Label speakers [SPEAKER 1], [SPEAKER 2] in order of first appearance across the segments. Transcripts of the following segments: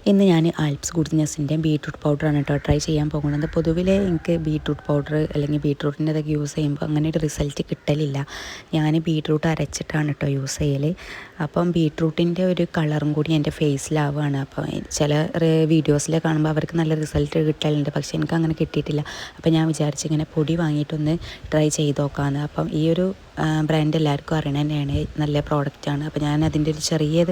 [SPEAKER 1] ഇന്ന് ഞാൻ Alps ഗുഡ്നെസ്സിൻ്റെ beetroot പൗഡറാണ് കേട്ടോ ട്രൈ ചെയ്യാൻ പോകുന്നത്. പൊതുവിലെ എനിക്ക് ബീട്രൂട്ട് പൗഡർ അല്ലെങ്കിൽ ബീട്രൂട്ടിൻ്റെ ഇതൊക്കെ യൂസ് ചെയ്യുമ്പോൾ അങ്ങനെ ഒരു റിസൾട്ട് കിട്ടലില്ല. ഞാൻ ബീട്രൂട്ട് അരച്ചിട്ടാണ് കേട്ടോ യൂസ് ചെയ്യൽ. അപ്പം ബീട്രൂട്ടിൻ്റെ ഒരു കളറും കൂടി എൻ്റെ ഫേസിലാവുകയാണ്. അപ്പോൾ ചില വീഡിയോസിൽ കാണുമ്പോൾ അവർക്ക് നല്ല റിസൾട്ട് കിട്ടലുണ്ട്, പക്ഷേ എനിക്ക് അങ്ങനെ കിട്ടിയിട്ടില്ല. അപ്പോൾ ഞാൻ വിചാരിച്ചു ഇങ്ങനെ പൊടി വാങ്ങിയിട്ടൊന്ന് ട്രൈ ചെയ്ത് നോക്കാമെന്ന്. അപ്പം ഈ ഒരു ബ്രാൻഡ് എല്ലാവർക്കും അറിയണ തന്നെയാണ്, നല്ല പ്രോഡക്റ്റാണ്. അപ്പോൾ ഞാൻ അതിൻ്റെ ഒരു ചെറിയത്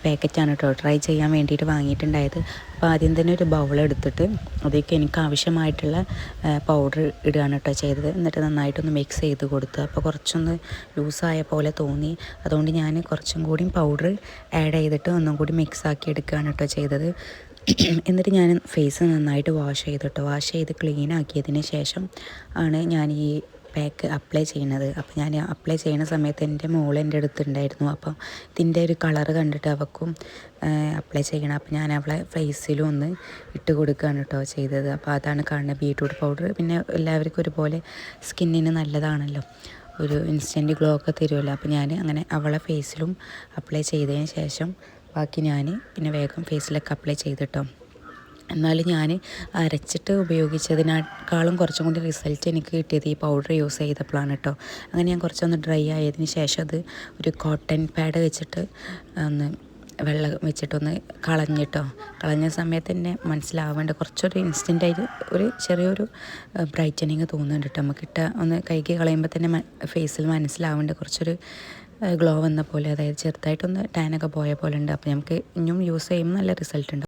[SPEAKER 1] പാക്കറ്റാണ് കേട്ടോ ട്രൈ ചെയ്യാൻ വേണ്ടിയിട്ട് വാങ്ങിയിട്ടുണ്ടായത്. അപ്പോൾ ആദ്യം തന്നെ ഒരു ബൗൾ എടുത്തിട്ട് അതിലേക്ക് എനിക്ക് ആവശ്യമായിട്ടുള്ള പൗഡർ ഇടുകയാണ് കേട്ടോ ചെയ്തത്. എന്നിട്ട് നന്നായിട്ടൊന്ന് മിക്സ് ചെയ്ത് കൊടുത്തു. അപ്പോൾ കുറച്ചൊന്ന് ലൂസായ പോലെ തോന്നി, അതുകൊണ്ട് ഞാൻ കുറച്ചും കൂടി പൗഡർ ആഡ് ചെയ്തിട്ട് ഒന്നും കൂടി മിക്സ് ആക്കി എടുക്കുകയാണ് കേട്ടോ ചെയ്തത്. എന്നിട്ട് ഞാൻ ഫേസ് നന്നായിട്ട് വാഷ് ചെയ്ത് ക്ലീൻ ആക്കിയതിന് ശേഷം ആണ് ഞാൻ ഈ പാക്ക് അപ്ലൈ ചെയ്യുന്നത്. അപ്പോൾ ഞാൻ അപ്ലൈ ചെയ്യുന്ന സമയത്ത് എൻ്റെ മോൾ എൻ്റെ അടുത്തുണ്ടായിരുന്നു. അപ്പം ഇതിൻ്റെ ഒരു കളറ് കണ്ടിട്ട് അവൾക്കും അപ്ലൈ ചെയ്യണം. അപ്പോൾ ഞാൻ അവളെ ഫേസിലും ഒന്ന് ഇട്ട് കൊടുക്കുകയാണ് കേട്ടോ ചെയ്തത്. അപ്പോൾ അതാണ് കാണുന്നത് ബീട്രൂട്ട് പൗഡർ. പിന്നെ എല്ലാവർക്കും ഒരുപോലെ സ്കിന്നിന് നല്ലതാണല്ലോ, ഒരു ഇൻസ്റ്റൻറ്റ് ഗ്ലോ ഒക്കെ തരുമല്ലോ. അപ്പോൾ ഞാൻ അങ്ങനെ അവളെ ഫേസിലും അപ്ലൈ ചെയ്തതിന് ശേഷം ബാക്കി ഞാൻ പിന്നെ വേഗം ഫേസിലൊക്കെ അപ്ലൈ ചെയ്തിട്ടോ. എന്നാലും ഞാൻ അരച്ചിട്ട് ഉപയോഗിച്ചതിനേക്കാളും കുറച്ചും കൂടി റിസൾട്ട് എനിക്ക് കിട്ടിയത് ഈ പൗഡർ യൂസ് ചെയ്തപ്പോഴാണ് കേട്ടോ. അങ്ങനെ ഞാൻ കുറച്ചൊന്ന് ഡ്രൈ ആയതിന് ശേഷം അത് ഒരു കോട്ടൺ പാഡ് വെച്ചിട്ട് ഒന്ന് വെള്ളം വെച്ചിട്ടൊന്ന് കളഞ്ഞ സമയത്ത് തന്നെ മനസ്സിലാവേണ്ട കുറച്ചൊരു ഇൻസ്റ്റൻ്റായിട്ട് ഒരു ചെറിയൊരു ബ്രൈറ്റനിങ് തോന്നുന്നുണ്ട് കേട്ടോ. നമുക്കിട്ട ഒന്ന് കൈക്ക് കളയുമ്പോൾ തന്നെ ഫേസിൽ മനസ്സിലാവേണ്ട കുറച്ചൊരു ഗ്ലോ വന്ന പോലെ, അതായത് ചെറുതായിട്ടൊന്ന് ടാനൊക്കെ പോയ പോലെ ഉണ്ട്. അപ്പോൾ നമുക്ക് ഇനിയും യൂസ് ചെയ്യുമ്പോൾ നല്ല റിസൾട്ട് ഉണ്ട്.